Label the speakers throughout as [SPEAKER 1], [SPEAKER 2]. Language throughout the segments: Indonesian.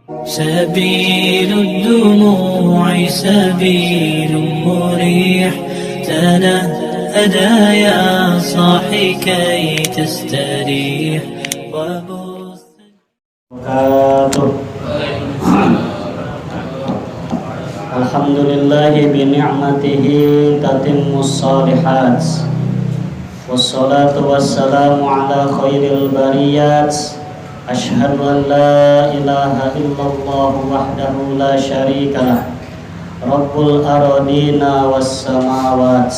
[SPEAKER 1] سبيل الدموع سبيل مريح تنهدى يا صاحي كي تستريح
[SPEAKER 2] Alhamdulillahi bini'matihi tatimmus salihat. Wassalatu wassalamu ala khairil bariyat. Ashhadu an la ilaha illallah wahdahu la syarikalah, Rabbul aradina was samawat.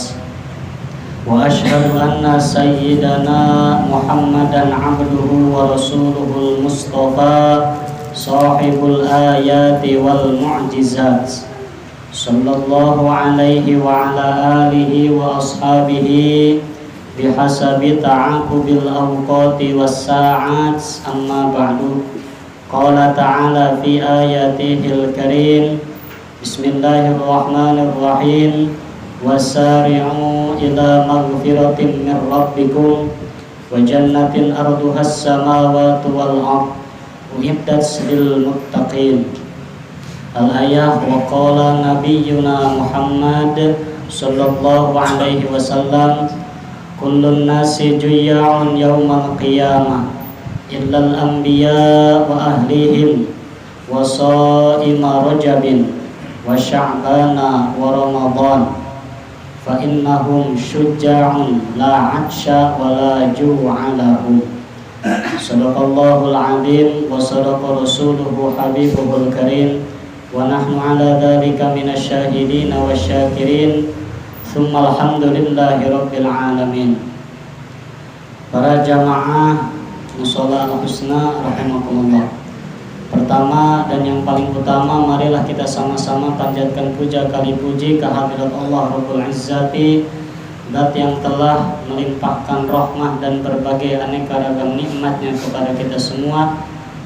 [SPEAKER 2] Wa ashhadu anna sayyidana Muhammadan abduhu wa rasuluhul mustafa, sahibul ayati wal mu'jizat. Sallallahu alaihi wa ala alihi wa ashabihi bihasabi ta'aqubil awqati was sa'at. Amma ba'du. Qala ta'ala fi ayatihil karim. Bismillahirrahmanirrahim. Wasari'u ila maghfiratin min rabbikum wa jannatin arduhas samawati wal ardh uiddat lil muttaqin. Al-ayah. Wa qala nabiyyuna Muhammad sallallahu alaihi wasallam, kullun nasi juyya'un yawmal qiyamah illal anbiya wa ahlihim wa sha'ima rajabin wa sya'bana wa ramadan fa innahum syujja'un la 'atsha wa la ju'a lahum. Sadaqallahul azim wa sadaqa rasuluhu habibuhul karim wa nahnu ala dzalika minasyahidin wasyakirin. Tsumma alhamdulillahi rabbil alamin. Para jamaah musholla al-husna rahimakumullah. Pertama dan yang paling utama, marilah kita sama-sama panjatkan puja kali puji kehadirat Allah Rabbul Izzati, Zat yang telah melimpahkan rahmah dan berbagai aneka ragam nikmatnya kepada kita semua,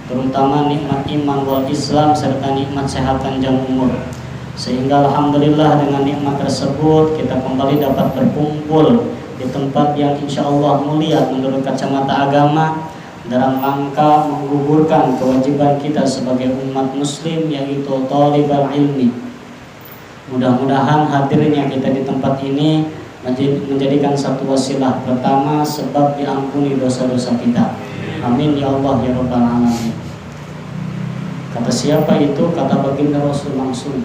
[SPEAKER 2] terutama nikmat iman wal Islam serta nikmat sehat panjang umur. Sehingga alhamdulillah dengan nikmat tersebut kita kembali dapat berkumpul di tempat yang insya Allah mulia menurut kacamata agama, dalam rangka menggugurkan kewajiban kita sebagai umat muslim, yaitu thalibul ilmi. Mudah-mudahan hadirnya kita di tempat ini menjadikan satu wasilah. Pertama, sebab diampuni dosa-dosa kita. Amin ya Allah ya Rabbal alamin. Kata siapa itu? Kata baginda Rasul langsung.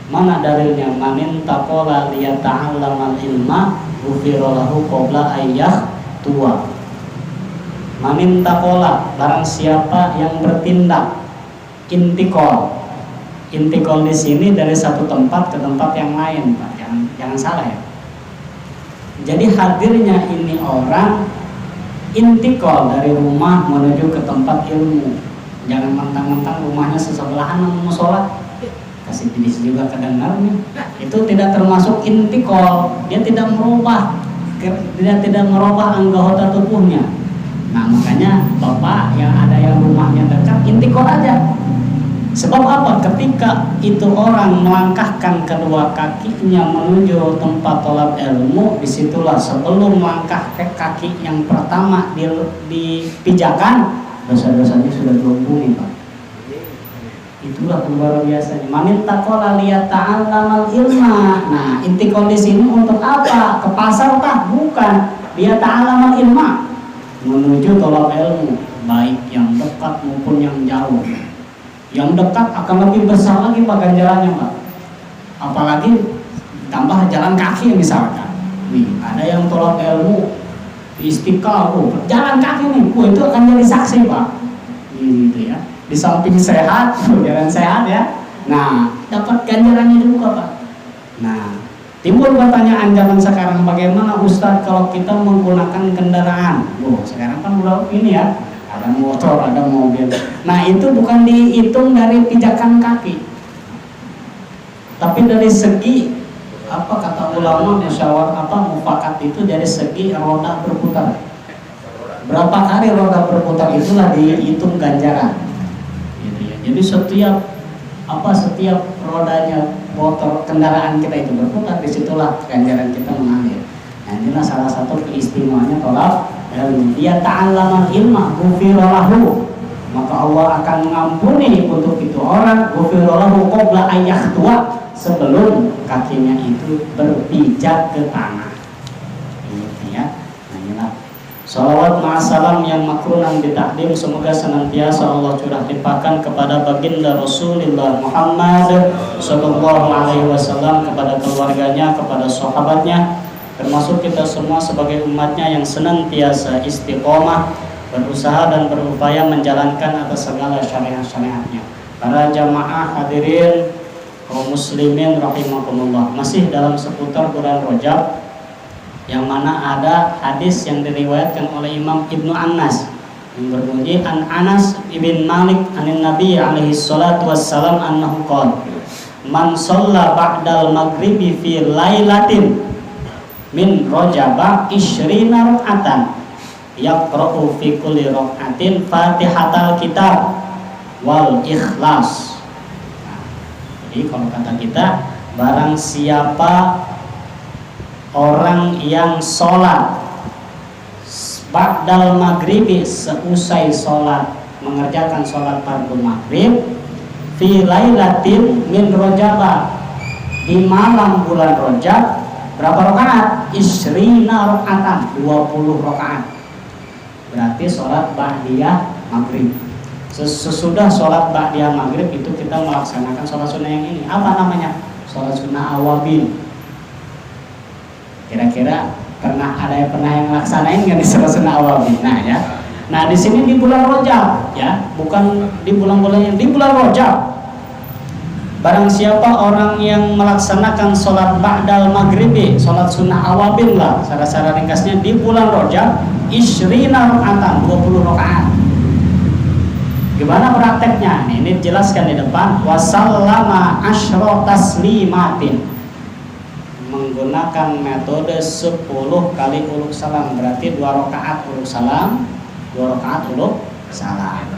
[SPEAKER 2] Mana dalilnya? Manin taqala liyata'allamal ilma ghufira lahu qabla ayyah tua. Manin taqala, barang siapa yang bertindak intikol. Intikol di sini dari satu tempat ke tempat yang lain, Pak. Jangan salah ya. Jadi hadirnya ini orang intikol dari rumah menuju ke tempat ilmu. Jangan mentang-mentang rumahnya sesebelahan sama musola, kasih tidis juga kedengarnya. Itu tidak termasuk intikol. Dia tidak merubah anggota tubuhnya. Nah makanya bapak yang ada yang rumahnya dekat intikol aja. Sebab apa? Ketika itu orang melangkahkan kedua kakinya menuju tempat tolab ilmu, disitulah sebelum melangkah ke kaki yang pertama dipijakan, dosa-dosanya sudah diampuni, Pak. Itulah luar biasanya. Manin taqala liyata'allamal ilma. Nah, intikol di sini untuk apa? Ke pasar kah? Bukan. Liyata'allamal ilma, menuju tolab ilmu, baik yang dekat maupun yang jauh. Yang dekat akan lebih besar lagi Pak ganjarannya, Pak. Apalagi tambah jalan kaki misalkan. Ada yang tolak ilmu Istiqlal, jalan kaki nih, itu akan jadi saksi, Pak. Gitu ya. Di samping sehat, jalan sehat ya. Nah, dapat ganjarannya juga, Pak. Nah, timbul pertanyaan zaman sekarang, bagaimana Ustadz kalau kita menggunakan kendaraan? Sekarang kan udah ini ya, ada motor, ada mobil. Nah itu bukan dihitung dari pijakan kaki, tapi dari segi apa kata ulama mufakat itu dari segi roda berputar. Berapa kali roda berputar itulah dihitung ganjaran. Gitu ya. Jadi setiap rodanya motor kendaraan kita itu berputar, disitulah ganjaran kita mengalir. Nah inilah salah satu keistimewaannya tolak ilmu. Dia ta'allamal ilma ghufira lahu, maka Allah akan mengampuni untuk itu orang ghufirallahu qabla ayyahtua, sebelum kakinya itu berpijak ke tanah. Gitu ya. Nah, inilah salawat ma'asalam yang makrunan ditakdim, semoga senantiasa Allah curah limpahkan kepada baginda Rasulullah Muhammad sallallahu alaihi wasallam, kepada keluarganya, kepada sahabatnya, termasuk kita semua sebagai umatnya yang senantiasa istiqomah, berusaha dan berupaya menjalankan atas segala syariat-syariatnya. Para jamaah hadirin kaum muslimin rahimakumullah, masih dalam seputar bulan Rajab, yang mana ada hadis yang diriwayatkan oleh Imam Ibnu Anas yang berbunyi an Anas ibn Malik anin Nabi alaihi salatu wassalam annahu qala man shalla ba'dal maghribi fi lailatin min rajaba isyrina rak'atan yaqra'u fi kulli rak'atin fatihatal kitab wal ikhlas. Nah, jadi kalau kata kita, barang siapa orang yang sholat ba'dal maghribi, seusai sholat, mengerjakan sholat fardu maghrib, fi lailatin min rajaba, di malam bulan Rajab, berapa rakaat? Isrina rakaatan, 20 rakaat. Berarti sholat ba'diyah maghrib. Sesudah sholat ba'diyah maghrib itu kita melaksanakan sholat sunnah yang ini. Apa namanya? Sholat sunnah awabin. Kira-kira pernah yang melaksanain nggak di sholat sunnah awabin? Nah ya. Nah di sini di bulan Rajab ya, bukan di bulan-bulan yang di bulan Rajab. Barang siapa orang yang melaksanakan sholat ba'dal maghribi, sholat sunnah awabin lah, secara ringkasnya, di bulan Rajab, isrina rakaatan, 20 rakaat. Gimana prakteknya? Ini dijelaskan di depan. Wasallama asyra taslimatin, menggunakan metode 10 kali uluk salam, berarti 2 rakaat uluk salam, 2 rakaat uluk salam.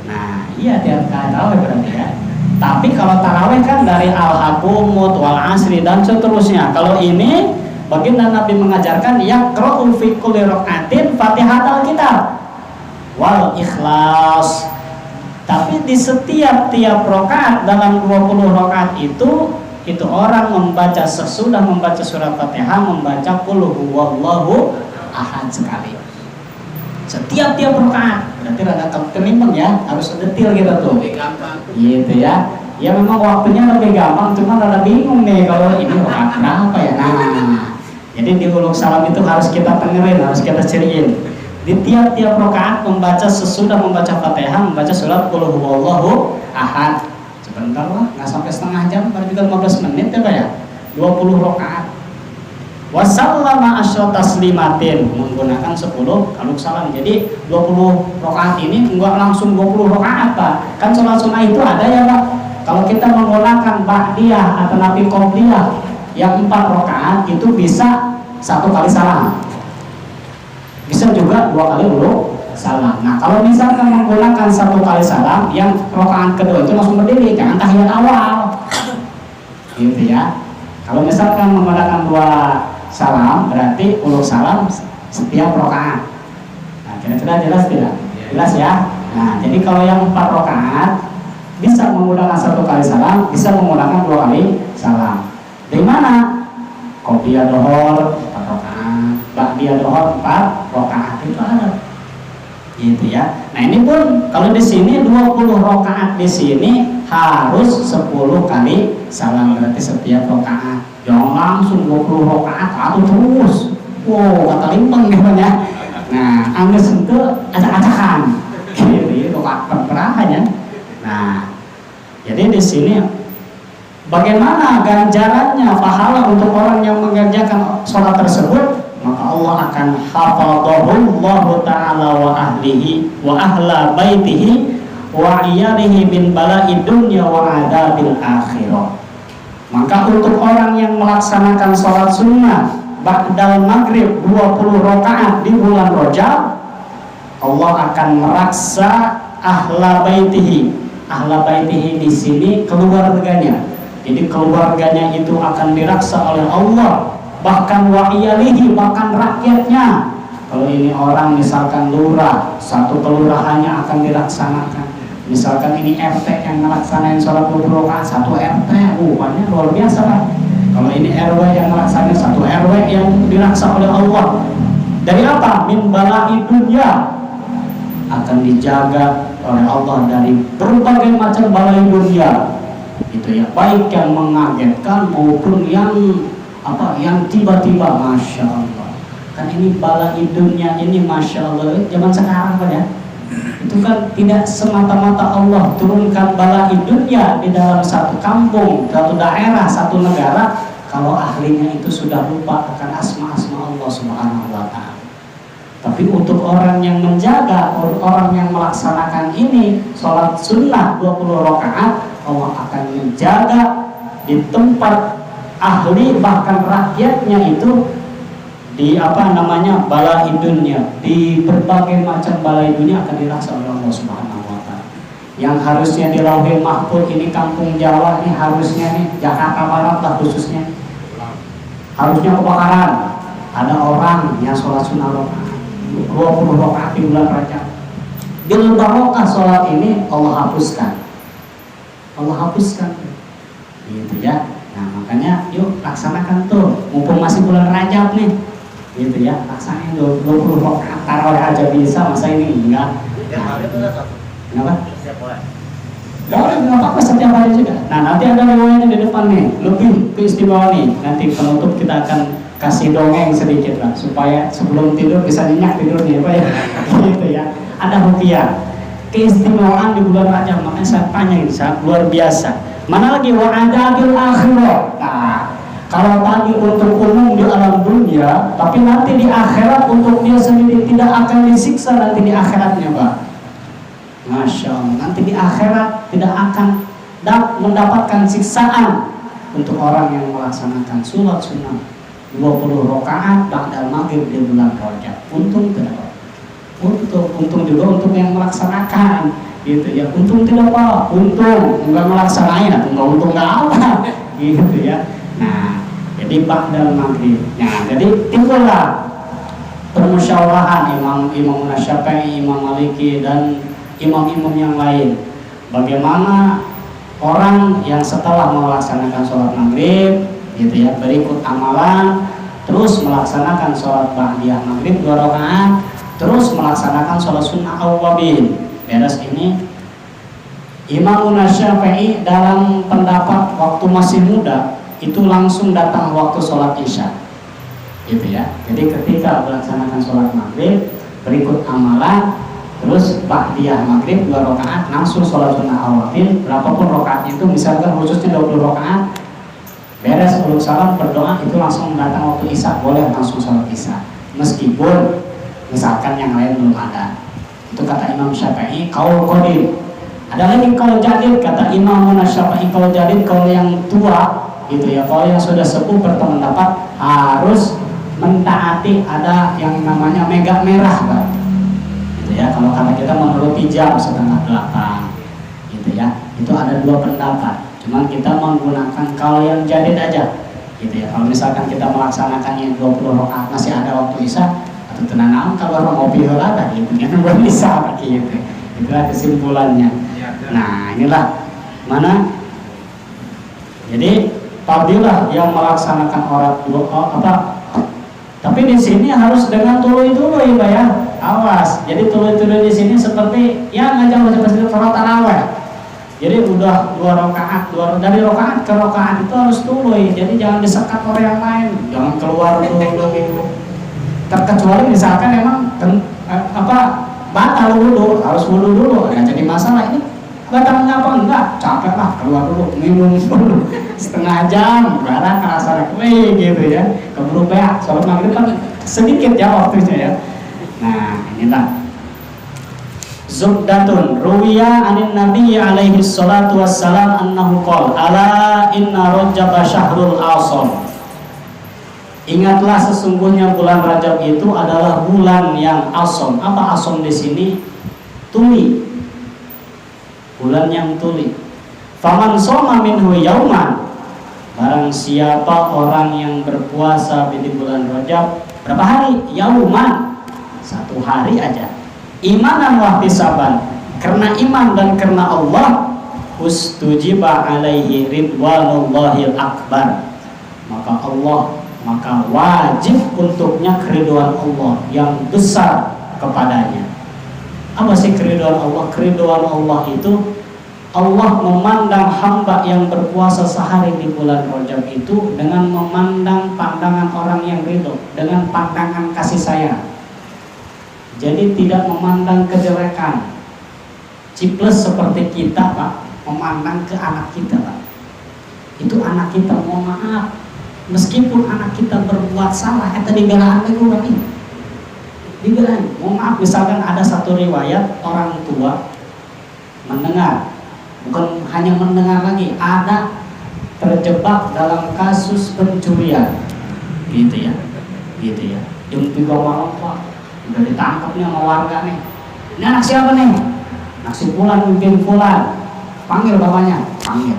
[SPEAKER 2] Nah iya, tiap kali tarawih berarti ya. Tapi kalau tarawih kan dari al-hakumut wal asri dan seterusnya. Kalau ini baginda Nabi mengajarkan yaqra'u fi kulli rak'atin fatihatal kitab wal ikhlas. Tapi di setiap rakaat dalam 20 rakaat itu orang membaca, sesudah membaca surat Fatihah, membaca qul huwallahu ahad sekali. Setiap rakaat. Berarti rada kelimbang ya, harus detail gitu tuh. Gitu ya. Ya memang waktunya lebih gampang, cuma rada bingung nih kalau ini rakaat berapa ya. Nah, jadi di uluk salam itu harus kita dengerin, harus kita ciriin. Di tiap rakaat membaca, sesudah membaca Fatihah, membaca surat qul huwallahu ahad. Sebentar lah, nggak sampai setengah jam, baru juga 15 menit ya Pak ya. 20 rakaat. Wasallama asyra taslimatin, menggunakan 10 kali salam. Jadi 20 rakaat ini enggak langsung 20 rakaat Pak. Kan sholat sunnah itu ada ya Pak. Kalau kita menggunakan ba'diyah atau nafi qobliyah yang 4 rakaat itu bisa 1 kali salam. Bisa juga 2 kali uluk salam. Nah kalau misalkan menggunakan 1 kali salam, yang rakaat kedua itu langsung berdiri, jangan tahiyat awal. Gitu ya. Kalau misalkan menggunakan 2 salam, berarti uluk salam setiap rakaat. Nah kira-kira jelas tidak? Jelas ya. Nah jadi kalau yang 4 rakaat bisa menggunakan 1 kali salam, bisa menggunakan 2 kali salam. Dari mana? Qobliyah dohor 4 rakaat, ba'diyah dohor 4 rakaat, itu ada. Gitu ya. Nah ini pun kalau di sini 20 rakaat, di sini harus 10 kali salam, berarti setiap rakaat. Jangan langsung 20 rakaat atau terus. Wow, kata limpeng gitu ya. Nah, angges itu acak-acakan. Gitu, rakaat perahanya. Nah, jadi di sini bagaimana ganjarannya, pahala untuk orang yang mengerjakan sholat tersebut? Maka Allah akan hafadhahullahu ta'ala wa ahlihi wa ahla baitihi wa iyalihi min bala'i dunya wa adabil akhirah. Maka untuk orang yang melaksanakan sholat sunnah ba'dal maghrib 20 rakaat di bulan Rajab, Allah akan meraksa ahla baitihi. Ahla baitihi di sini keluarganya. Jadi keluarganya itu akan diraksa oleh Allah. Bahkan wa iyalihi, bahkan rakyatnya, Kalau ini orang misalkan lurah, satu kelurahannya akan dilaksanakan. Misalkan ini RT yang melaksanakan sholat 20 rakaat, satu RT, banyak luar biasa lah. Kalau ini RW yang melaksanakan, satu RW yang dilaksanakan oleh Allah. Dari apa? Min bala'i dunya, akan dijaga oleh Allah dari berbagai macam balai dunia. Itu ya, baik yang mengagetkan maupun yang yang tiba-tiba, masya Allah. Kan ini balai dunia ini, masya Allah, zaman sekarang kan ya. Itu kan tidak semata-mata Allah turunkan balai dunia di dalam satu kampung, satu daerah, satu negara, kalau ahlinya itu sudah lupa akan asma-asma Allah Subhanahu wa ta'ala. Tapi untuk orang yang menjaga, orang yang melaksanakan ini, sholat sunnah 20 rakaat, Allah akan menjaga di tempat ahli, bahkan rakyatnya itu di balai dunia, di berbagai macam balai dunia akan dilaksanakan oleh Allah Subhanahu wa ta'ala. Yang harusnya di Lauhil Mahfuz ini kampung Jawa nih, harusnya nih Jakarta Barat lah khususnya, harusnya kebakaran, ada orang yang sholat sunnah 20 rakaat di bulan Rajab. Bil barokah sholat ini Allah hapuskan, gitu ya. Nah makanya yuk laksanakan tuh, mumpung masih bulan Rajab nih, gitu ya, laksanain 20 rakaat tarawih aja bisa, masa ini enggak? Kenapa? Boleh, nggak apa-apa, setiap hari juga. Nah nanti ada riwayatnya di depan nih, lebih keistimewaan nih. Nanti penutup kita akan kasih dongeng sedikit lah, supaya sebelum tidur bisa nyenyak tidurnya, Pak ya. Gitu ya. Ada rupiah, keistimewaan di bulan Rajab, makanya saya tanya ini, sangat luar biasa. Mana lagi wa'adabil akhirah. Nah, kalau tadi untuk umum di alam dunia, tapi nanti di akhirat untuk dia sendiri tidak akan disiksa nanti di akhiratnya, Pak. Masya Allah, nanti di akhirat tidak akan mendapatkan siksaan untuk orang yang melaksanakan sholat sunnah 20 rakaat ba'dal maghrib di bulan Rajab. Untung tidak, untung juga untuk yang melaksanakan, gitu ya. Untung tidak apa, untung enggak melaksanain, atau enggak untung enggak apa, gitu ya. Nah, jadi ba'dal maghrib. Nah, jadi timbullah permusyawarahan Imam Syafi'i, Imam Maliki dan imam-imam yang lain. Bagaimana orang yang setelah melaksanakan sholat maghrib, gitu ya, berikut amalan, terus melaksanakan sholat ba'diyah maghrib 2 rakaat, terus melaksanakan sholat sunnah awwabin. Beres ini Imam Syafi'i dalam pendapat waktu masih muda itu langsung datang waktu sholat isya, gitu ya. Jadi ketika melaksanakan sholat maghrib, berikut amalan, terus ba'diyah maghrib 2 rakaat, langsung sholat sunnah awwabin, berapapun rakaatnya itu, misalkan khususnya 20 rakaat, beres sebelum salam berdoa, itu langsung datang waktu isya, boleh langsung sholat isya, meskipun misalkan yang lain belum ada. Itu kata Imam Syafi'i, kaul qadim. Ada lagi kaul jadid, kata Imam Syafi'i, kaul jadid, kaul yang tua, gitu ya, kaul yang sudah sepuh berpendapat harus mentaati ada yang namanya mega merah, Pak. Gitu ya, kalau kata kita menuruti jam 7:30, gitu ya. Itu ada 2 pendapat. Cuman kita menggunakan kaul yang jadid aja, gitu ya. Kalau misalkan kita melaksanakan yang 20 rakaat masih ada waktu isya, atau tenang kalau orang ngopi ada, gitu kan, belum bisa, gitu. Itulah kesimpulannya. Nah inilah mana. Jadi fadilah yang melaksanakan tapi di sini harus dengan tuluy-tuluy, Pak ya. Awas. Jadi tuluy-tuluy di sini seperti ya ngajak baca sholat tarawih. Jadi udah 2 rakaat, dari rakaat ke rakaat itu harus tuluy. Jadi jangan disekat oleh yang lain, jangan keluar dulu. Terkecuali misalkan memang batal wudu, harus wudu dulu, nggak jadi masalah. Ini batalnya apa enggak? Capek lah, keluar dulu, minum dulu setengah jam, barang kerasa gitu ya. Keburu beak, sholat maghrib kan sedikit ya waktunya ya. Nah inilah Zubdatun ruwiya anin Nabi alaihi salatu wassalam annahu qol ala inna Rajab syahrul asam. Ingatlah sesungguhnya bulan Rajab itu adalah bulan yang asam. Apa asam di sini? Tuli. Bulan yang tuli. Faman shoma minhu yauman. Barang siapa orang yang berpuasa di bulan Rajab berapa hari? Yauman. 1 hari aja. Imanan wahtisaban, karena iman dan karena Allah, ustujiba alaihi ridwanullahil akbar, maka wajib untuknya keriduan Allah yang besar kepadanya. Apa sih keriduan Allah? Keriduan Allah itu Allah memandang hamba yang berpuasa sehari di bulan Rajab itu dengan memandang pandangan orang yang ridho, dengan pandangan kasih sayang. Jadi tidak memandang kejelekan. Ciples seperti kita, Pak, memandang ke anak kita, Pak. Itu anak kita, mohon maaf, meskipun anak kita berbuat salah, kita dibelaan lagi orang ini. Dibelaan. Mohon maaf, misalkan ada satu riwayat orang tua mendengar, bukan hanya mendengar lagi, ada terjebak dalam kasus pencurian, gitu ya. Jam 3 malam, Pak, udah ditangkap nih sama warga nih. Ini anak siapa nih? Anak si Fulan, bin Fulan. Panggil bapaknya, panggil.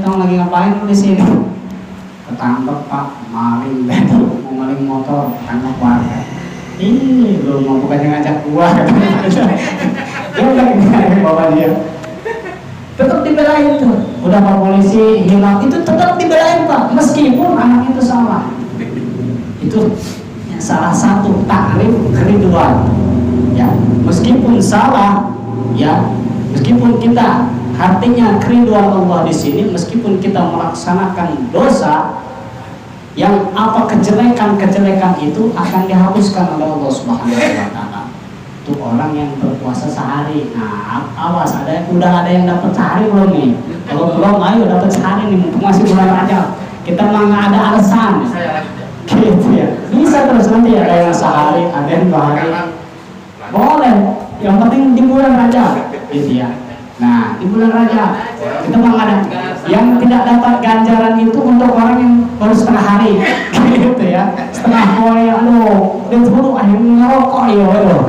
[SPEAKER 2] Tahu lagi ngapain lu di sini? Ketangkep, Pak, maling betul, mau maling motor, tangkap warga. Ih, lu mau bukannya ngajak gua? Dia udah ngajak bapak dia. Tetap dibelain tuh. Udah Pak polisi hilang, itu tetap dibelain, Pak, meskipun anak itu salah. Itu ya, salah satu takrif keriduan. Ya, meskipun salah, ya, meskipun kita artinya keriduan Allah di sini, meskipun kita melaksanakan dosa yang apa kejelekan itu akan dihapuskan oleh Allah Subhanahu wa taala. Itu orang yang berpuasa sehari. Nah, awas, udah ada yang dapat sehari belum nih? Kalau belum, ayo dapat sehari nih, mumpung masih bulan Rajab. Kita mah nggak ada alasan. Gitu ya. Bisa terus, nanti ada yang sehari, ada yang 2 hari. Boleh. Yang penting di bulan Rajab. Gitu ya. Nah, di bulan Rajab kita mah nggak ada. Yang tidak dapat ganjaran itu untuk orang yang baru setengah hari. Gitu ya. Setengah hari, aduh, dia dulu akhirnya ngerokok ya, aduh.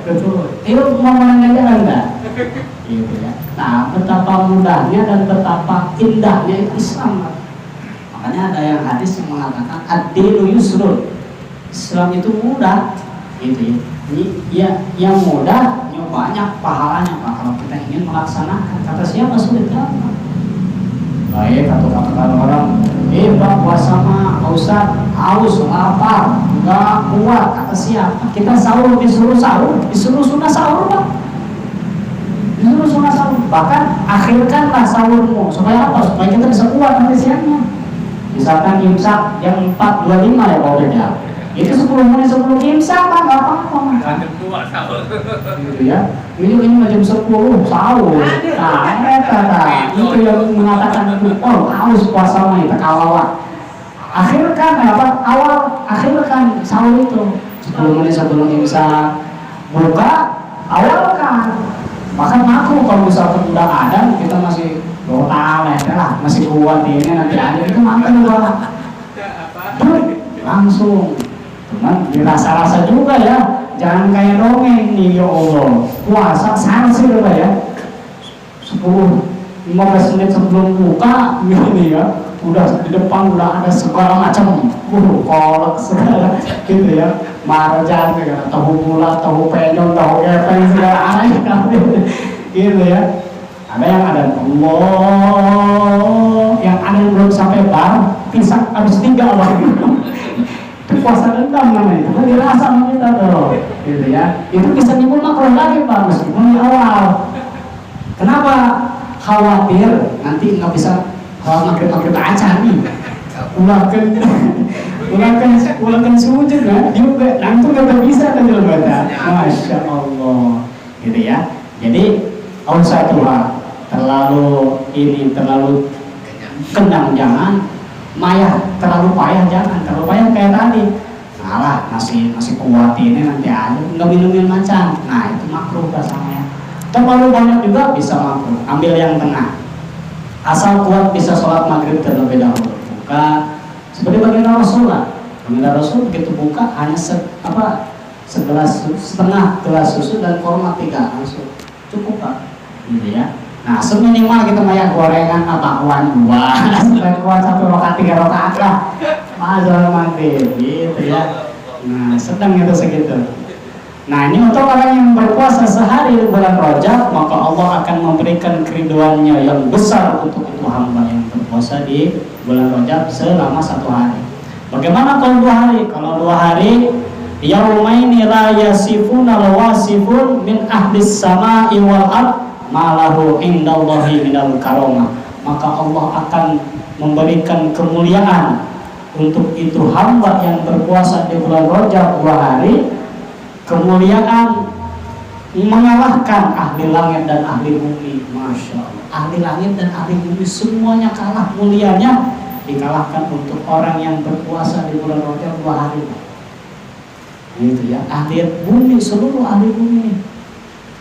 [SPEAKER 2] Betul. Itu mau ganjaran enggak? Gitu ya. Nah, betapa mudahnya dan betapa indahnya Islam. Makanya ada yang hadis yang mengatakan ad-dinu yusrun. Islam itu mudah, gitu ya. Ya, yang mudah, yang banyak pahalanya, Pak, kalau kita ingin melaksanakan. Kata siapa sulit gampang. Baik, kata orang, Pak, puasa mah Ustaz, haus, lapar, nggak kuat. Kata siapa? Kita sahur, disuruh sunnah sahur, Pak. Disuruh sunnah sahur. Bahkan akhirkanlah sahurmu supaya apa? Supaya kita bisa kuat nanti siangnya. Misalkan imsak jam 4.25 ya, Pak Beda. Itu 10 menit sebelum imsak, Pak, nggak apa-apa.
[SPEAKER 3] Jam 2 sahur.
[SPEAKER 2] Gitu ya. Ini jam 10 sahur. Nah, itu yang mengatakan oh haus puasa mah itu kalawat. Akhirkan akhirkan sahur itu 10 menit sebelum imsak. Buka, awalkan. Bahkan aku kalau misalkan udah ada, kita masih lah, masih kuat ini nanti aja itu makan juga. Langsung. Cuman dirasa-rasa juga ya. Jangan kayak dongeng nih, ya Allah. Puasa sanksi juga ya. 10-15 menit sebelum buka gini ya. Udah di depan udah ada segala macam. Kolak segala gitu ya. Marjan segala, tahu bulat, tahu penyong, tahu gepeng segala aneh gitu ya. Ada yang ada Allah, yang ada yang belum sampai bar, pisang habis 3 Allah. Itu puasa dendam namanya, itu kan dirasa sama kita tuh, gitu ya. Itu bisa nyebut makruh lagi, Pak, meskipun di awal. Kenapa? Khawatir nanti nggak bisa maghrib aja nih. Ulangkan sujud kan, juga langsung nggak bisa kan dalam baca. Masya Allah, gitu ya. Jadi usah terlalu kenyang jangan, terlalu payah jangan, terlalu payah kayak tadi. Nah masih kuat ini nanti aja nggak minum macam. Nah itu makruh rasanya. Terlalu banyak juga bisa makruh. Ambil yang tengah. Asal kuat bisa sholat maghrib terlebih dahulu. Buka seperti baginda Rasulullah. Baginda Rasul begitu buka hanya setengah gelas susu dan kurma 3 langsung cukup, Pak. Gitu ya. Nah, seminimal kita mayak gorengan bakwan 2, supaya kuat 1 rakaat 3 rakaat lah. Mazhar maghrib, gitu ya. Nah, sedang itu segitu. Nah, ini untuk orang yang berpuasa sehari di bulan Rajab, maka Allah akan memberikan keriduannya yang besar untuk itu hamba yang berpuasa di bulan Rajab selama 1 hari. Bagaimana kalau 2 hari? Kalau 2 hari, yaumaini la yasifuna lawasifun min ahlis sama'i wal ard ma lahu indallahi minal karamah. Maka Allah akan memberikan kemuliaan untuk itu hamba yang berpuasa di bulan Rajab 2 hari. Kemuliaan mengalahkan ahli langit dan ahli bumi. Masya Allah, ahli langit dan ahli bumi semuanya kalah mulianya, dikalahkan untuk orang yang berpuasa di bulan Rajab 2 hari. Gitu ya, ahli bumi, seluruh ahli bumi.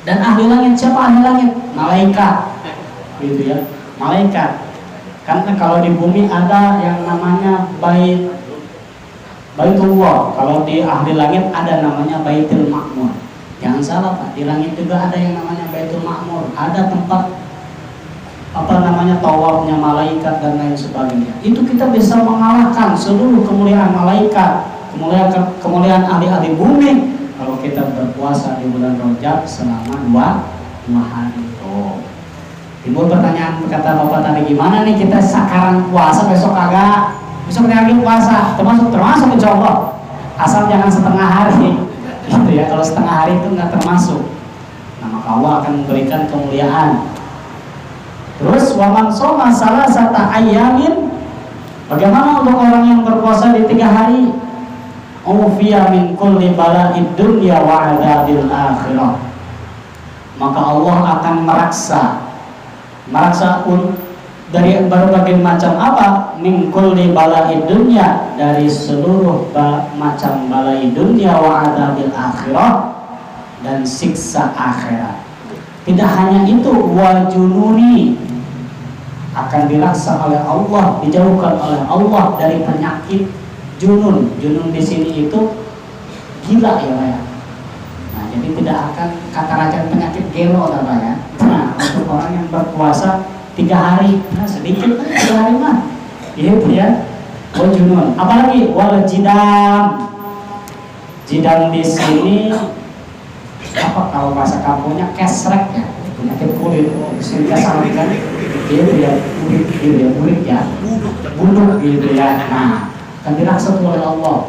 [SPEAKER 2] Dan ahli langit, siapa ahli langit? Malaikat. Gitu ya, malaikat. Karena kalau di bumi ada yang namanya Baitullah, kalau di ahli langit ada namanya Baitul Ma'mur. Jangan salah Pak, di langit juga ada yang namanya Baitul Ma'mur. Ada tempat tawafnya malaikat dan lain sebagainya. Itu kita bisa mengalahkan seluruh kemuliaan malaikat, kemuliaan ahli-ahli bumi kalau kita berpuasa di bulan Rajab selama 2 hari. Oh. Timbul pertanyaan, kata Bapak tadi, gimana nih kita sekarang puasa besok kagak? Besok lagi puasa, termasuk insya Allah, asal jangan setengah hari, gitu ya. Kalau setengah hari itu nggak termasuk. Nah, maka Allah akan memberikan kemuliaan. Terus waman soma salasata ayyamin, bagaimana untuk orang yang berpuasa di 3 hari? Ufiya min kulli bala'id dunya wa adabil akhirah. Maka Allah akan meraksa dari berbagai macam apa? Min kulli bala'id dunya, dari seluruh macam balai dunia, wa adabil akhirah, dan siksa akhirat. Tidak hanya itu, wa jununi, akan diraksa oleh Allah, dijauhkan oleh Allah dari penyakit junun. Junun di sini itu gila ya Pak ya. Nah, jadi tidak akan kata penyakit gelo Pak ya. Nah, untuk orang yang berpuasa 3 hari, nah sedikit 3 hari mah, gitu ya. Junun. Apalagi wal jidam. Jidam di sini apa kalau bahasa kampungnya kesrek ya, penyakit kulit. Sehingga sampai kan gitu ya, kulit ya, buduk gitu ya. Nah, akan diraksa oleh Allah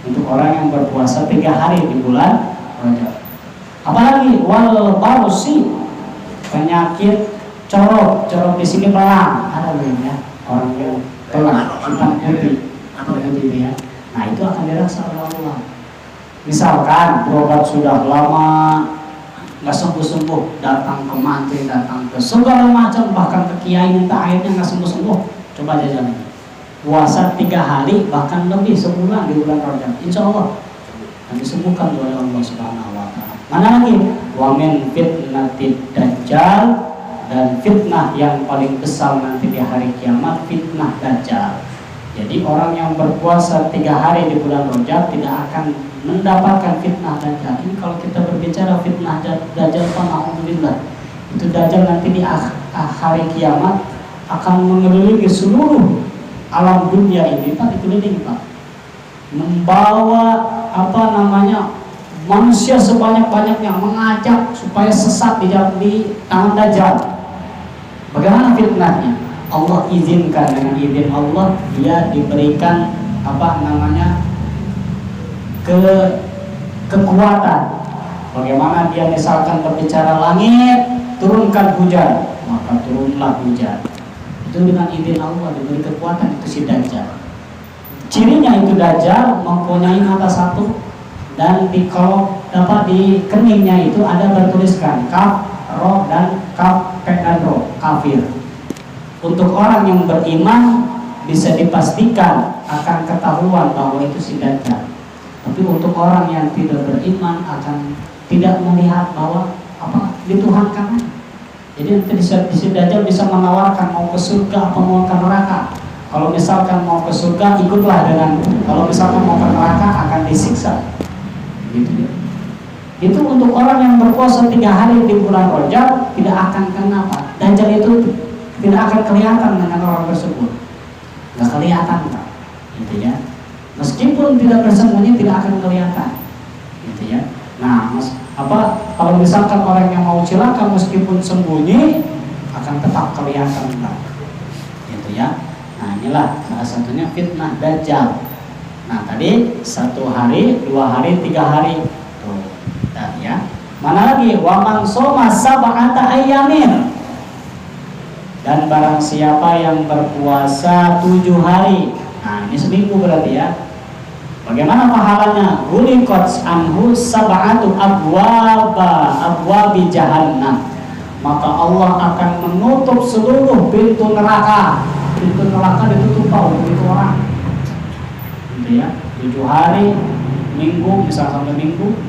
[SPEAKER 2] untuk orang yang berpuasa 3 hari di bulan Rajab. Apalagi wal barusi, penyakit corok di sini belang, ada ya orang yang belang, hitam putih ya. Nah, itu akan diraksa oleh Allah. Misalkan berobat sudah lama nggak sembuh-sembuh, datang ke mantri, datang ke segala macam, bahkan ke kiai minta airnya nggak sembuh-sembuh, coba jajan puasa 3 hari bahkan lebih, sebulan di bulan Rajab, insya Allah akan disembuhkan oleh Allah Subhanahu Wa Taala. Mana lagi? Wa min fitnatid dajjal, dan fitnah yang paling besar nanti di hari kiamat, fitnah dajjal. Jadi orang yang berpuasa 3 hari di bulan Rajab tidak akan mendapatkan fitnah dajjal. Ini kalau kita berbicara fitnah dajjal, alhamdulillah, itu dajjal nanti di hari kiamat akan mengelilingi seluruh alam dunia ini, Pak, dikelilingi Pak, membawa manusia sebanyak-banyaknya, mengajak supaya sesat di tangan dajjal. Bagaimana fitnahnya? Allah izinkan, dengan izin Allah dia diberikan kekuatan. Bagaimana dia misalkan berbicara langit, turunkan hujan, maka turunlah hujan. Itu dengan izin Allah, diberi kekuatan, itu si dajjal. Cirinya itu dajjal mempunyai mata 1, dan di keningnya itu ada bertuliskan kaf, ro, dan kaf, pe, dan ro, kafir. Untuk orang yang beriman bisa dipastikan akan ketahuan bahwa itu si dajjal. Tapi untuk orang yang tidak beriman akan tidak melihat bahwa dituhankan. Jadi nanti si dajjal bisa menawarkan mau ke surga apa mau ke neraka. Kalau misalkan mau ke surga, ikutlah dengan, kalau misalkan mau ke neraka akan disiksa. Gitu ya. Itu untuk orang yang berpuasa 3 hari di bulan Rajab tidak akan kena Pak. Dajjal itu tidak akan kelihatan dengan orang tersebut, nggak kelihatan Pak, gitu ya. Meskipun
[SPEAKER 3] meskipun tidak bersembunyi tidak akan kelihatan, gitu ya. Nah, kalau misalkan orang yang mau cilaka meskipun sembunyi akan tetap kelihatan, gitu ya. Nah, inilah salah satunya fitnah Dajjal. Nah, tadi 1 hari, 2 hari, 3 hari, tuh, ya. Mana lagi? Wa man shoma sab'ata ayyamin. Dan barang siapa yang berpuasa 7 hari. Nah, ini seminggu berarti ya. Bagaimana pahalanya? Ghuliqat anhu sab'atu abwabi jahannam. Maka Allah akan menutup seluruh pintu neraka. Pintu neraka ditutup oleh pintu orang. Gitu ya. 7 hari, minggu, misal sampai minggu,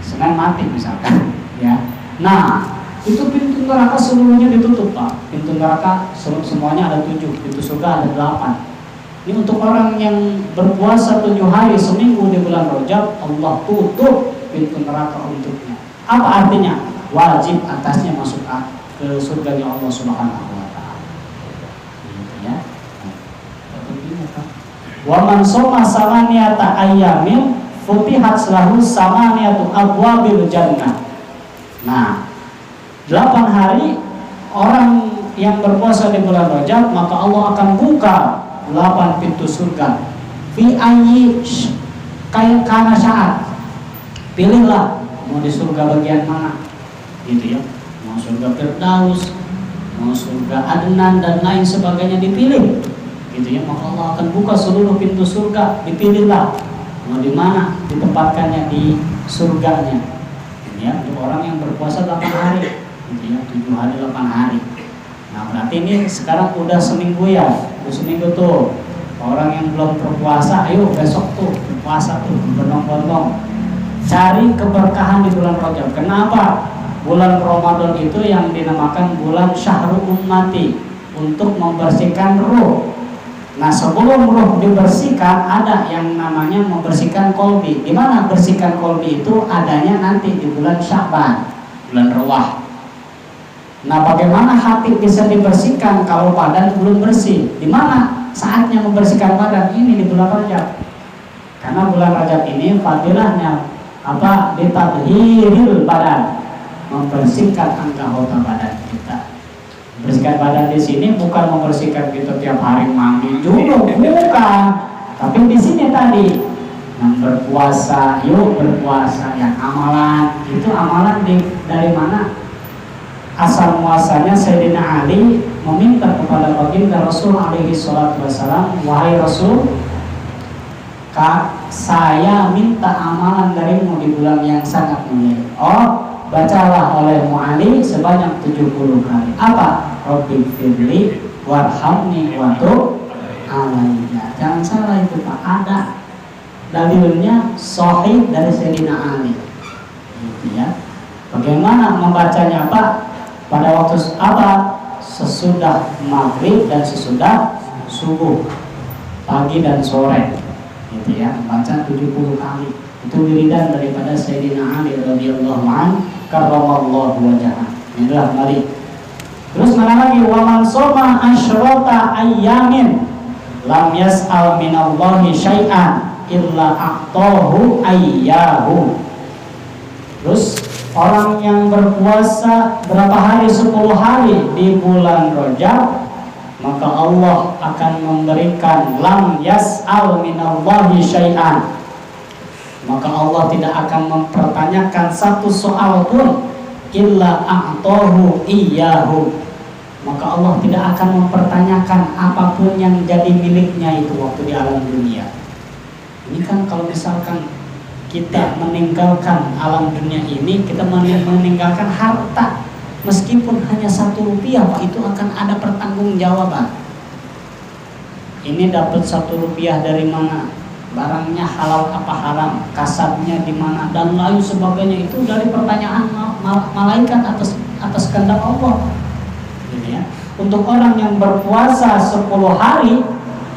[SPEAKER 3] Senin mati misalkan, ya. Nah, itu pintu neraka seluruhnya ditutup, Pak. Pintu neraka semuanya ada 7, pintu surga ada 8. Ini untuk orang yang berpuasa 7 hari seminggu di bulan Rajab, Allah tutup pintu neraka untuknya. Apa artinya? Wajib atasnya masuk ke surganya Allah Subhanahu wa taala. Gitu ya. Wa man shoma samaniyata ayyamin futihat lahu samaniyatu abwabil jannah. Nah, 8 hari orang yang berpuasa di bulan Rajab, maka Allah akan buka 8 pintu surga. Fi ayyi kana syaat. Pilihlah mau di surga bagian mana. Gitu ya. Mau surga Firdaus, mau surga Adnan dan lain sebagainya, dipilih. Gitu ya. Maka Allah akan buka seluruh pintu surga, dipilihlah mau di mana ditempatkannya di surganya. Gitu ya. Untuk orang yang berpuasa 8 hari. Gitu ya. 7 hari 8 hari. Nah, berarti ini sekarang udah seminggu ya. Udah seminggu tuh. Orang yang belum berpuasa, ayo besok tuh berpuasa tuh, berbondong-bondong. Cari keberkahan di bulan Rajab. Kenapa? Bulan Ramadan itu yang dinamakan bulan Syahrul Ummati, untuk membersihkan ruh. Nah, sebelum ruh dibersihkan ada yang namanya membersihkan kolbi. Di mana bersihkan kolbi itu adanya nanti di bulan Sya'ban, bulan Rawah. Nah, bagaimana hati bisa dibersihkan kalau badan belum bersih? Di mana saatnya membersihkan badan? Ini di bulan Rajab. Karena bulan Rajab ini fadilahnya ditadhiril badan, membersihkan anggota badan kita. Membersihkan badan di sini bukan membersihkan kita tiap hari mandi junub, bukan. Tapi di sini tadi yang berpuasa, yuk berpuasa, yang amalan itu amalan dari mana? Asal muasalnya Sayyidina Ali meminta kepada baginda Rasul alaihi salatu wassalam, wahai Rasul, saya minta amalan darimu di bulan yang sangat mulia. Oh, bacalah olehmu Ali sebanyak 70 kali. Apa? Rabbi firli warhamni wa tub alayya. Jangan salah itu, Pak. Ada dalilnya sahih dari Sayyidina Ali. Gitu ya. Bagaimana membacanya, Pak? Pada waktu apa? Sesudah maghrib dan sesudah subuh, pagi dan sore, gitu ya. Baca 70 kali. Itu wiridan daripada Sayyidina Ali radhiyallahu anhu karramallahu wajhah. Inilah mari. Terus mana lagi? Wa man shoma asyrata ayyamin lam yas'al minallahi syai'an illa a'tahu ayyahu. Terus orang yang berpuasa berapa hari? 10 hari di bulan Rajab, maka Allah akan memberikan lam yas'al minallahi syai'an. Maka Allah tidak akan mempertanyakan satu soal pun illa a'tahu iyyahu. Maka Allah tidak akan mempertanyakan apapun yang jadi miliknya itu waktu di alam dunia. Ini kan kalau misalkan kita meninggalkan alam dunia ini, kita meninggalkan harta, meskipun hanya 1 rupiah, Pak, itu akan ada pertanggungjawaban. Ini dapat 1 rupiah dari mana? Barangnya halal apa haram? Kasabnya di mana? Dan lain sebagainya, itu dari pertanyaan malaikat atas kehendak Allah. Gitu ya. Untuk orang yang berpuasa 10 hari,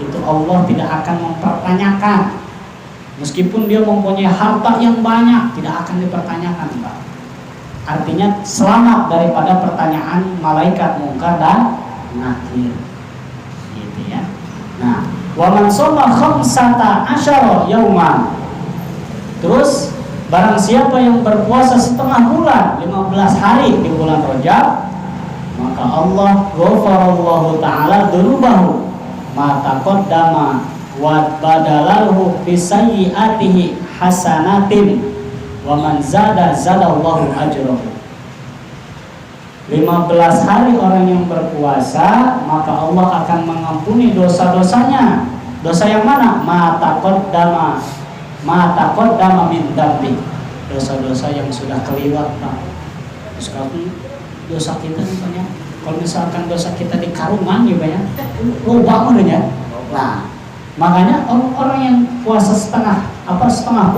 [SPEAKER 3] itu Allah tidak akan mempertanyakan. Meskipun dia mempunyai harta yang banyak, tidak akan dipertanyakan, Pak. Artinya selamat daripada pertanyaan malaikat Munkar dan Nakir. Gitu ya. Nah, Wa man shoma khamsata asyara yauman. Terus barang siapa yang berpuasa setengah bulan, 15 hari di bulan Rajab, maka Allah ghafarallahu ta'ala dzunubahu ma taqaddama wa badalahu bi sayyi'atihi hasanatin wa man zada zadallahu ajrahu. 15 hari orang yang berpuasa, maka Allah akan mengampuni dosa-dosanya. Dosa yang mana? Ma taqaddama min dambi. Dosa-dosa yang sudah kelewat, Pak. Terus kalau dosa kita banyak. Kalau misalkan dosa kita di karungan ya banyak. Lupa ya. Nah, makanya orang yang puasa setengah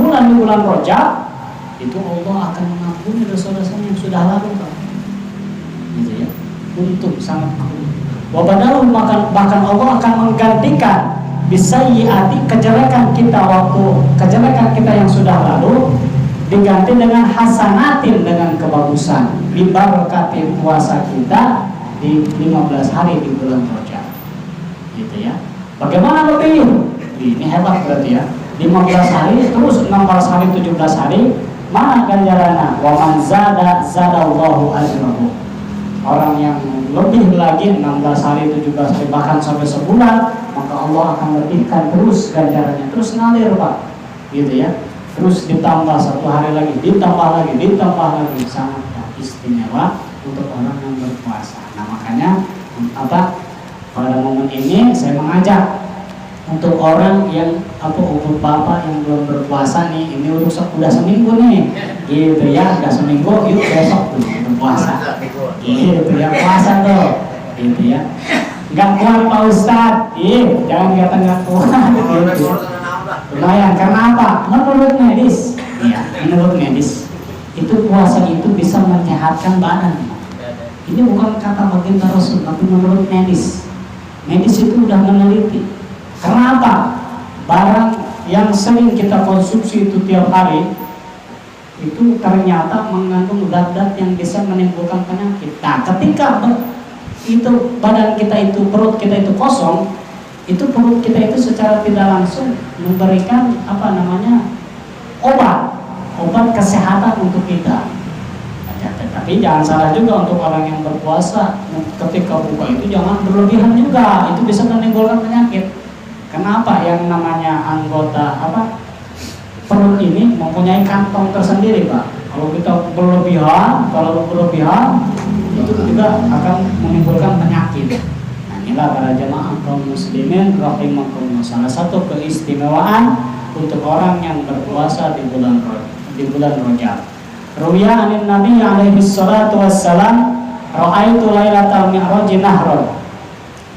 [SPEAKER 3] bulan di bulan Rajab itu Allah akan mengampuni dosa-dosanya yang sudah lalu, Pak. Gitu ya. Untung sangat agung. Wabadalu bahkan Allah akan menggantikan bisayyi'ati kejelekan kita yang sudah lalu diganti dengan hasanatin, dengan kebagusan bibarakati puasa kita di 15 hari di bulan Rajab. Gitu ya. Bagaimana lebih? Ini hebat berarti ya. 15 hari terus 16 hari 17 hari mana ganjarannya? Wa man zadallahu ajrahu. Orang yang lebih lagi 16 hari 17 hari bahkan sampai sebulan, maka Allah akan lebihkan terus ganjarannya, terus ngalir, Pak. Gitu ya. Terus ditambah 1 hari lagi, ditambah lagi, sangat istimewa untuk orang yang berpuasa. Nah, makanya pada momen ini saya mengajak untuk orang yang untuk bapak yang belum berpuasa nih, ini udah seminggu nih, gitu ya, udah seminggu, yuk besok tuh berpuasa, gitu ya, puasa tuh, gitu ya, nggak kuat Pak Ustadz, jangan kata nggak kuat, gitu. Lumayan, karena apa? Menurut medis, ya, menurut medis itu puasa itu bisa menyehatkan badan. Ini bukan kata baginda Rasul, tapi menurut medis itu udah meneliti. Karena apa? Barang yang sering kita konsumsi itu tiap hari itu ternyata mengandung zat-zat yang bisa menimbulkan penyakit. Nah, ketika itu badan kita itu, perut kita itu kosong, itu perut kita itu secara tidak langsung memberikan obat kesehatan untuk kita. Tapi jangan salah juga untuk orang yang berpuasa, ketika buka itu jangan berlebihan juga, itu bisa menimbulkan penyakit. Kenapa? Yang namanya anggota perut ini mempunyai kantong tersendiri, Pak. Kalau kita berlebihan itu juga akan menimbulkan penyakit. Nah, inilah para jemaah kaum muslimin rahimakumullah, salah satu keistimewaan untuk orang yang berpuasa di bulan Rajab. Ruwiya anin Nabi alaihi salatu wassalam, ra'aitu lailatal mi'raj nahran.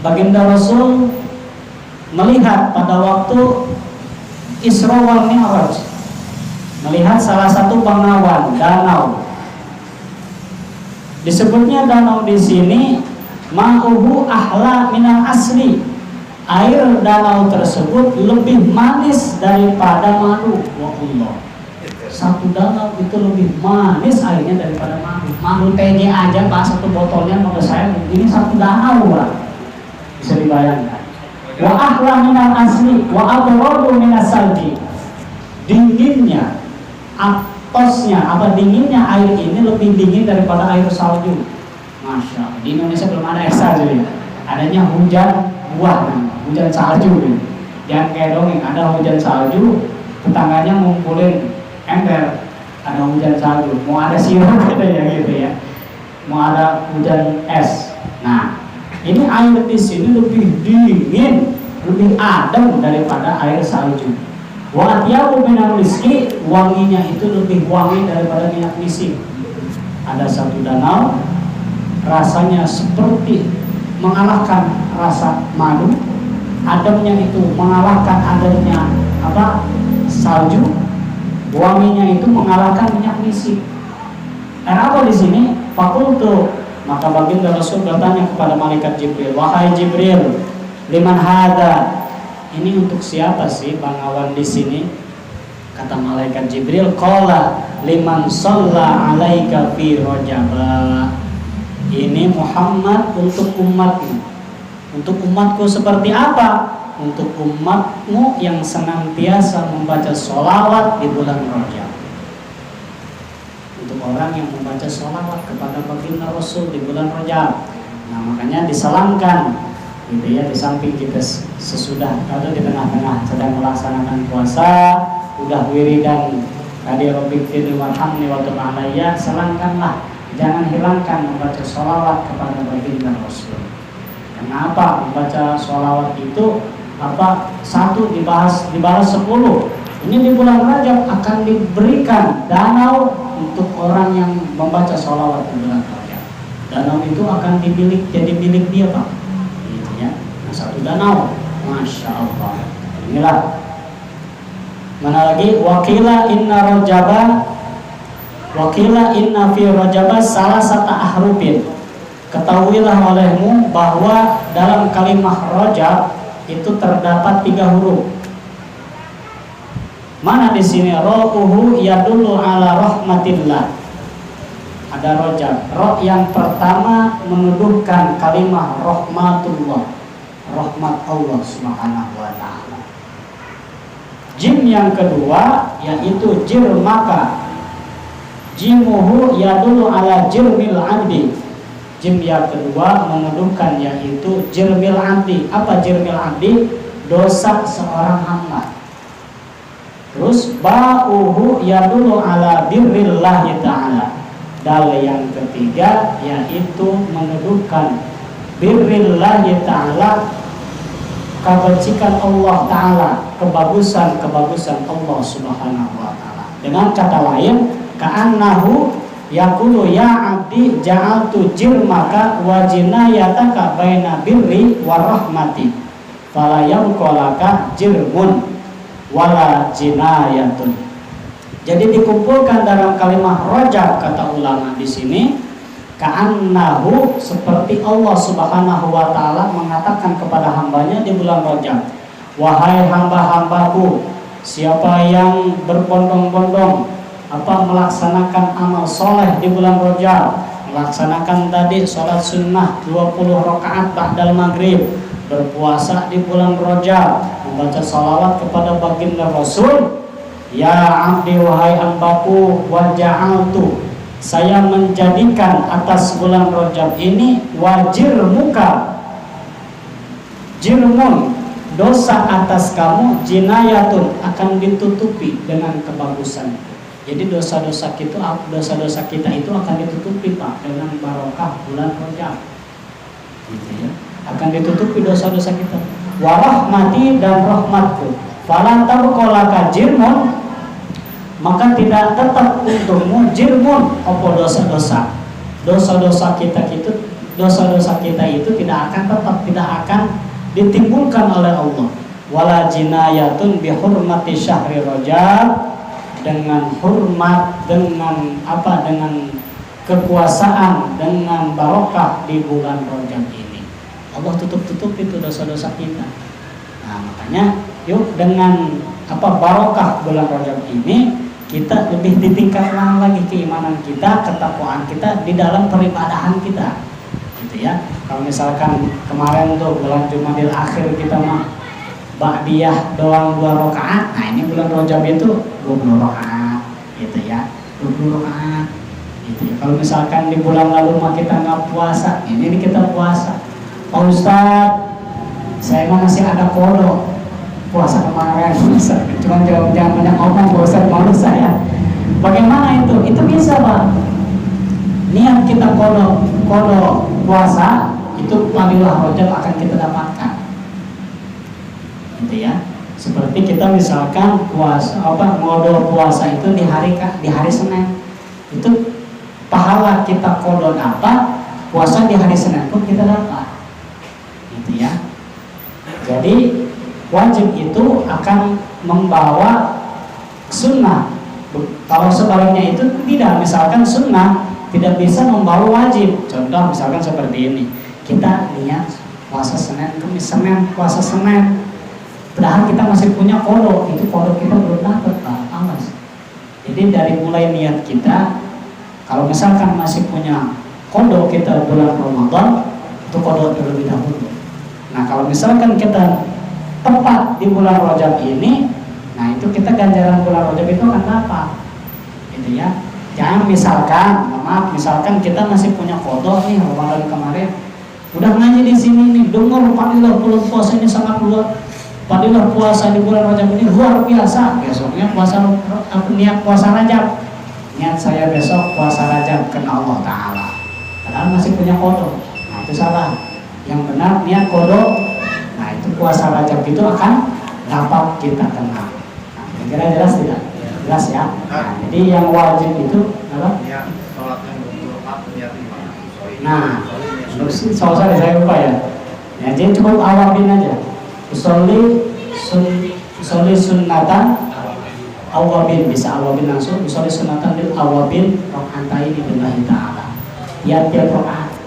[SPEAKER 3] Baginda Rasul melihat pada waktu Isra wal Mi'raj, melihat salah satu bengawan danau. Disebutnya danau di sini ma'uhu ahla minal asli. Air danau tersebut lebih manis daripada madu. Wallah. Satu danau itu lebih manis airnya daripada madu. Madu TJ aja Pak, satu botolnya menurut saya, ini satu danau, Pak. Bisa dibayangkan. Wa ahla minal asli wa abradu minas salji. Dinginnya, dinginnya air ini lebih dingin daripada air salju. Masya Allah. Di Indonesia belum ada air salju ya. Adanya hujan buah, hujan salju ya. Jangan kayak dongeng, ada hujan salju, tetangganya ngumpulin ember, ada hujan salju, mau ada sirup gitu ya, mau ada hujan es. Nah, ini air di sini lebih dingin, lebih adem daripada air salju. Wa atyabu minal miski, wanginya itu lebih wangi daripada minyak misik. Ada satu danau, rasanya seperti mengalahkan rasa madu, ademnya itu mengalahkan ademnya salju, wanginya itu mengalahkan minyak misik. Dan apa di sini? Fakultu, maka baginda Rasul bertanya kepada malaikat Jibril, wahai Jibril, liman hada? Ini untuk siapa sih bengawan di sini? Kata malaikat Jibril, qala liman shalla alaika fi Rajab. Ini Muhammad untuk umatmu. Untuk umatku seperti apa? untuk umatmu yang senantiasa membaca sholawat di bulan Rajab. Untuk orang yang membaca sholawat kepada baginda Rasul di bulan Rajab. Nah makanya disalamkan gitu ya, di samping kita sesudah atau di tengah-tengah sedang melaksanakan puasa, udah wiridan tadi Rabbik firli warhamni wa tub alayya, salamkanlah, jangan hilangkan membaca sholawat kepada baginda Rasul. Kenapa membaca sholawat itu satu dibalas 10. Ini di bulan Rajab akan diberikan danau untuk orang yang membaca sholawat di bulan Rajab. Danau itu akan jadi milik dia Pak. Gitu ya. Nah, satu danau, masya Allah. Inilah. Mana lagi? Wakila inna fi rajaba salah satu ahrufin. Ketahuilah olehmu bahwa dalam kalimah Rajab itu terdapat 3 huruf. Mana di sini ro'uhu yadullu ala rahmatillah. Ada Rajab. Roh yang pertama menuduhkan kalimah rahmatullah, rahmat Allah Subhanahu wa taala. Jim yang kedua yaitu jirmaka. Jimuhu yadullu ala jirmil abdi. Jim yang kedua menuduhkan yaitu jirmil abdi. Apa jirmil abdi? Dosa seorang hamba. Terus ba'uhu yadullu ala birrillahi ta'ala. Dal yang ketiga yaitu menuduhkan birrillahi ta'ala, kebajikan Allah ta'ala, kebagusan Allah subhanahu wa ta'ala. Dengan kata lain, ka'annahu yaqulu ya abdi ja'altu jirmaka wa jinayataka baina birri wa rahmati fala yabqalaka jirmun wala jinayatun. Jadi dikumpulkan dalam kalimat Rajab, kata ulama di sini, ka'annahu, seperti Allah Subhanahu wa taala mengatakan kepada hambanya di bulan Rajab, wahai hamba-hambaku, siapa yang berbondong-bondong melaksanakan amal soleh di bulan Rajab, melaksanakan tadi sholat sunnah 20 rakaat ba'dal maghrib, berpuasa di bulan Rajab, membaca salawat kepada baginda Rasul, ya abdi wahai hambaku, wa ja'altu, saya menjadikan atas bulan Rajab ini wajir muka, jirmun, dosa atas kamu, jinayatun, akan ditutupi dengan kebagusan. Jadi dosa-dosa kita itu akan ditutupi Pak dengan barokah bulan Rajab. Gitu ya. Akan ditutupi dosa-dosa kita. Wa rahmati, dan rahmatku. Falan tabqalaka jirmun, maka tidak tetap untukmu jirmun, apa dosa-dosa. Dosa-dosa kita itu tidak akan ditimbulkan oleh Allah. Wala jinayatun bi hurmati syahri Rajab, dengan hormat, dengan kekuasaan, dengan barokah di bulan Rajab ini. Allah tutup itu dosa-dosa kita. Nah, makanya yuk dengan barokah bulan Rajab ini kita lebih ditingkatkan lagi keimanan kita, ketakwaan kita di dalam peribadahan kita. Gitu ya. Kalau misalkan kemarin tuh bulan Jumadil akhir kita mah ba'diyah doang 2 rakaat. Nah, ini bulan Rajab itu 20 rakaat gitu ya. 20 rakaat gitu ya. Kalau misalkan di bulan lalu mah kita nggak puasa, ini kita puasa. Pak Ustadz, saya mah masih ada kodok puasa kemarin. Cuma jangan banyak ngomong Pak Ustadz, malu saya. Bagaimana itu? Itu bisa Pak. Niat kita kodok puasa itu padilah Rajab akan kita dapatkan. Gitu ya. Seperti kita misalkan ngodol puasa itu di hari Senin, itu pahala kita kodol puasa di hari Senin pun kita dapat. Gitu ya. Jadi wajib itu akan membawa sunnah. Kalau sebaliknya itu tidak, misalkan sunnah tidak bisa membawa wajib. Contoh misalkan seperti ini, kita niat puasa Senin, puasa Senin, padahal kita masih punya kodok, itu kodok kita belum dapat Pak, awas. Jadi dari mulai niat kita, kalau misalkan masih punya kodok kita bulan Ramadan, itu kodok terlebih dahulu. Nah kalau misalkan kita tepat di bulan Rajab ini, nah itu kita ganjaran bulan Rajab itu akan dapat, gitu ya. Jangan misalkan kita masih punya kodok nih Ramadan kemarin, udah ngaji di sini nih, dengar fadilah bulan puasa ini sangat luar, fadilah puasa di bulan Rajab ini luar biasa. Besoknya niat puasa Rajab, niat saya besok puasa Rajab kena Allah Ta'ala, padahal masih punya kodok. Nah itu salah. Yang benar niat kodok, nah itu puasa Rajab itu akan dapat kita kenal. Nah, kira-kira jelas tidak? Jelas ya. Nah, jadi yang wajib itu apa? Nah, soalnya saya lupa ya. Ya jadi cukup awabin aja. Usolli sunnatan awabin, bisa awabin langsung. Usolli sunnatan lil awabin rakaataini billahi ta'ala. Tiap rakaat.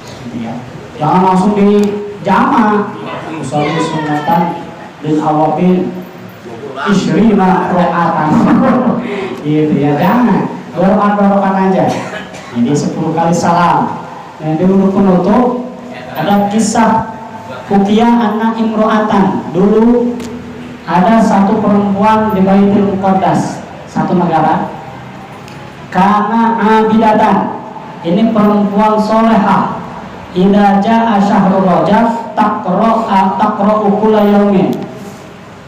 [SPEAKER 3] Gitu ya. Jangan langsung di jama. Usolli sunnatan lil awabin isyrina rakaatan. Gitu ya, jangan. Rokat aja. Jadi 10 kali salam. Dan di penutup ada kisah Kukiah anak imro'atan. Dulu ada satu perempuan di Baitul Muqaddas, satu negara. Karena abidatan, ini perempuan solehah. Idza jaa syahrul Rajab taqra'u kulla yaumin.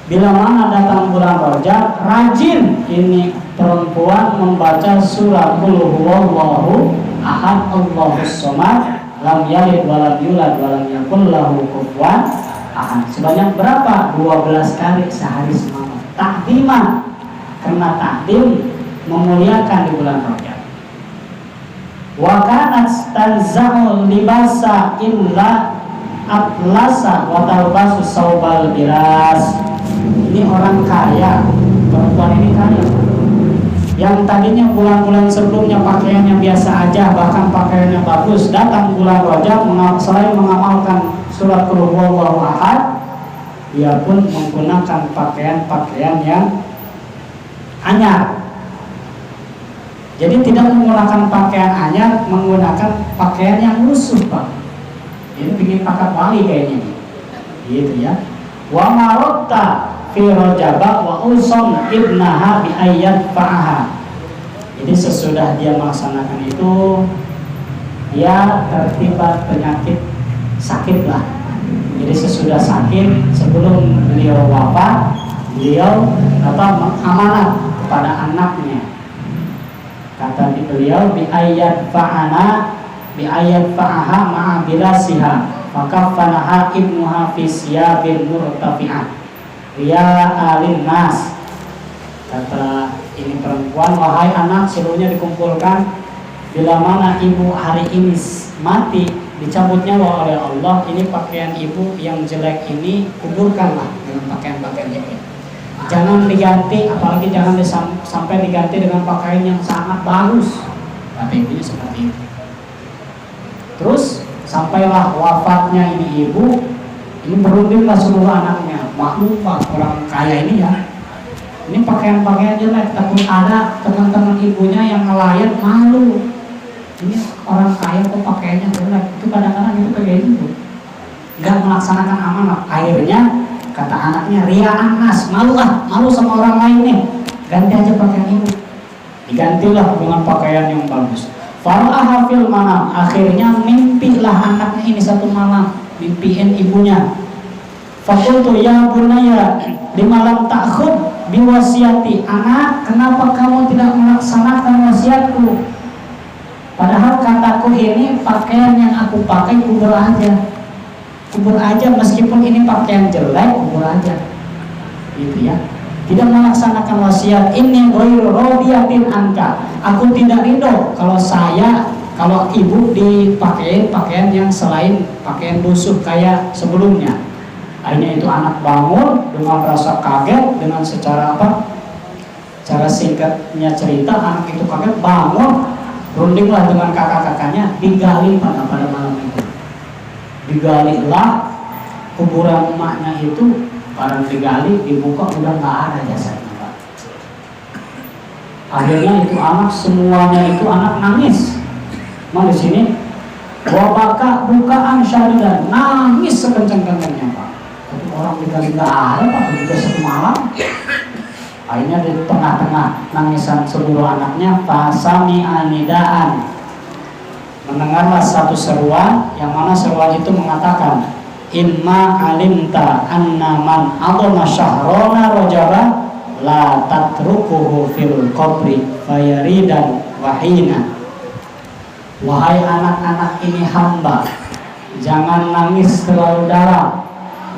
[SPEAKER 3] Bila mana datang bulan Rajab, rajin ini perempuan membaca surah Qul huwallahu ahad Allahus samad lam yalid wa lam yulad wa lam yakul lahu kufuwan ahad. Sebanyak berapa? 12 kali sehari semalam. Takdiman, karena takdim memuliakan di bulan Rajab. Wa kanat tanza'u libasa illa atlasa wa talbasu saubal biras. Ini orang kaya, perempuan ini kaya. Yang tadinya bulan-bulan sebelumnya pakaiannya biasa aja, bahkan pakaiannya bagus, datang bulan Rajab selain mengamalkan surat Qul huwallahu ahad, dia pun menggunakan pakaian-pakaian yang anyar. Jadi tidak menggunakan pakaian anyar, menggunakan pakaian yang lusuh, Pak. Ini bikin pakat wali kayaknya, gitu ya. Wa marotta fi Rajaba wa usam ibnaha bi ayat fa'aha. Jadi sesudah dia melaksanakan itu, dia tertimpa penyakit sakit lah. Jadi sesudah sakit, sebelum beliau wafat, beliau amanat kepada anaknya. Kata beliau bi ayat fa'aha ma'a bilasiha fakafanaha ibnuha fi siyabin murtafi'ah ya alin nas. Kata ini perempuan, wahai anak, seluruhnya dikumpulkan. Bila mana ibu hari ini mati, dicabut nyawa oleh Allah, ini pakaian ibu yang jelek ini kuburkanlah dengan pakaian-pakaian ini. Jangan diganti, apalagi jangan sampai diganti dengan pakaian yang sangat bagus. Kata ibunya seperti itu. Terus sampailah wafatnya ini ibu, ini berundinglah seluruh anaknya. Maklum Pak, orang kaya ini ya, ini pakaian-pakaian jelek, takut ada teman-teman ibunya yang ngelayan malu. Ini orang kaya kok pakaiannya jelek. Itu kadang-kadang itu kayak gitu, nggak melaksanakan amanat. Akhirnya kata anaknya, ria'an nas, malu sama orang lain nih, ganti aja pakaian ibu. Digantilah dengan pakaian yang bagus. Fara'aha fil manam, akhirnya mimpilah anaknya ini satu malam, mimpiin ibunya. Fakultu ya bunaya lima lam ta'khud biwasiati. Anak, kenapa kamu tidak melaksanakan wasiatku? Padahal kataku ini pakaian yang aku pakai, kubur aja meskipun ini pakaian jelek, kubur aja. Gitu ya. Tidak melaksanakan wasiat. Ini ghairu radiyatin anka. Aku tidak ridho kalau ibu dipakai pakaian yang selain pakaian busuk kayak sebelumnya. Akhirnya itu anak bangun dengan rasa kaget, dengan cara singkatnya cerita, anak itu kaget, bangun, rundinglah dengan kakak-kakaknya, digali pada malam itu. Digalilah kuburan emaknya itu, barang digali, dibuka, udah nggak ada jasadnya, Pak. Akhirnya itu anak, semuanya itu anak nangis. Di sini, wabaka bukaan syadidan, nangis sekencang-kencangnya, Pak. orang digali nggak ada Pak, juga semalam. Akhirnya di tengah-tengah nangisan seluruh anaknya, fasami anidaan, mendengarlah satu seruan, yang mana seruan itu mengatakan, imma alimta anna man adona syahrona rojaba la tatrukuhu fil qabri fayaridan wahina. Wahai anak-anak ini hamba, jangan nangis terlalu dalam,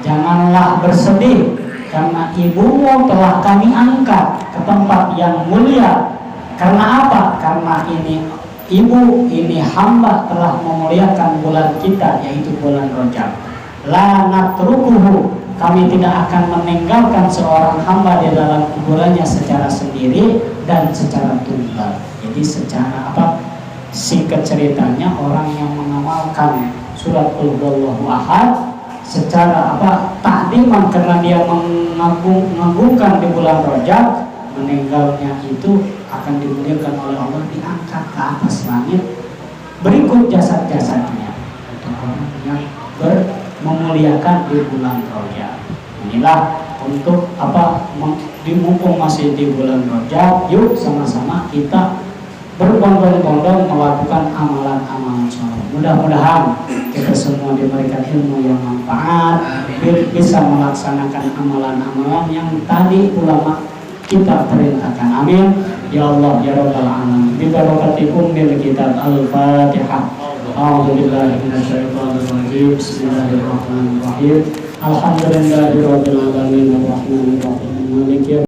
[SPEAKER 3] janganlah bersedih, karena ibumu telah kami angkat ke tempat yang mulia. Karena apa? Karena ini ibu, ini hamba telah memuliakan bulan kita, yaitu bulan Rajab. La natrukuhu, kami tidak akan meninggalkan seorang hamba di dalam kuburannya secara sendiri dan secara tunggal. Jadi secara apa? Singkat ceritanya, orang yang mengamalkan surat Qul Huwallahu Ahad secara apa? Takdiman, karena dia mengagungkan di bulan Rajab, meninggalnya itu akan dimuliakan oleh Allah, diangkat ke atas langit berikut jasad-jasadnya untuk orang yang memuliakan di bulan Rajab. Inilah untuk apa? Mumpung masih di bulan Rajab, yuk sama-sama kita berbondong-bondong melakukan amalan-amalan soleh. Mudah-mudahan kita semua diberikan ilmu yang manfaat, bisa melaksanakan amalan-amalan yang tadi ulama kita perintahkan. Amin ya Allah ya Rabbal alamin. Bi barakatikum bil kitab Al-Fatihah. A'udzubillahi minasyaitonir rajim. Bismillahirrahmanirrahim. Alhamdulillahirabbil alamin arrahmanirrahim. Maliki